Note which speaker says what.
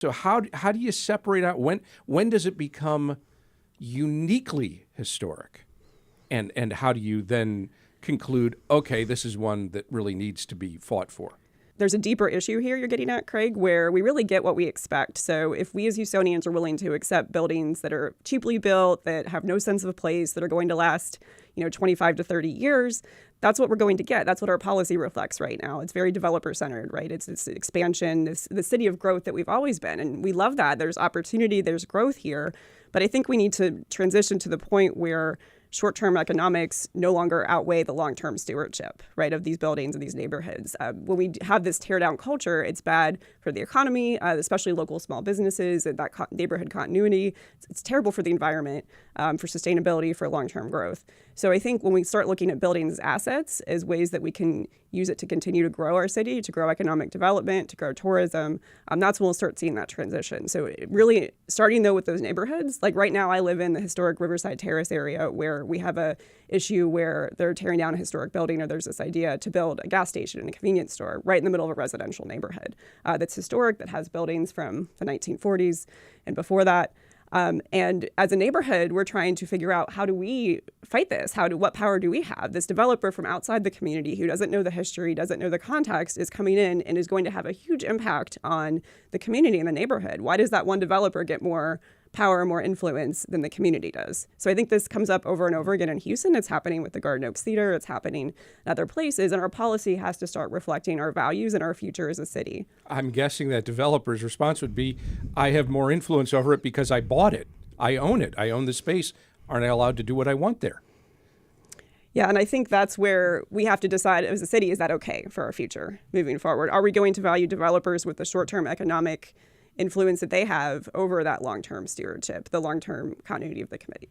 Speaker 1: So how do you separate out when does it become uniquely historic? And how do you then conclude, okay, this is one that really needs to be fought for?
Speaker 2: There's a deeper issue here you're getting at, Craig, where we really get what we expect. So if we as Houstonians are willing to accept buildings that are cheaply built, that have no sense of place, that are going to last, 25 to 30 years, that's what we're going to get. That's what our policy reflects right now. It's very developer-centered, right? It's this expansion, the city of growth that we've always been. And we love that. There's opportunity, there's growth here. But I think we need to transition to the point where short-term economics no longer outweigh the long-term stewardship, right, of these buildings and these neighborhoods. When we have this tear-down culture, it's bad for the economy, especially local small businesses and that neighborhood continuity. It's terrible for the environment, for sustainability, for long-term growth. So I think when we start looking at buildings as assets as ways that we can use it to continue to grow our city, to grow economic development, to grow tourism, that's when we'll start seeing that transition. So really starting, though, with those neighborhoods. Like right now, I live in the historic Riverside Terrace area where we have a issue where they're tearing down a historic building, or there's this idea to build a gas station and a convenience store right in the middle of a residential neighborhood that's historic, that has buildings from the 1940s and before that. And as a neighborhood, we're trying to figure out, how do we fight this? What power do we have? This developer from outside the community who doesn't know the history, doesn't know the context, is coming in and is going to have a huge impact on the community and the neighborhood. Why does that one developer get more power, more influence than the community does? So I think this comes up over and over again in Houston. It's happening with the Garden Oaks Theater. It's happening in other places. And our policy has to start reflecting our values and our future as a city.
Speaker 1: I'm guessing that developers' response would be, I have more influence over it because I bought it. I own it. I own the space. Aren't I allowed to do what I want there?
Speaker 2: Yeah, and I think that's where we have to decide as a city, is that okay for our future moving forward? Are we going to value developers with the short-term economic influence that they have over that long-term stewardship, the long-term continuity of the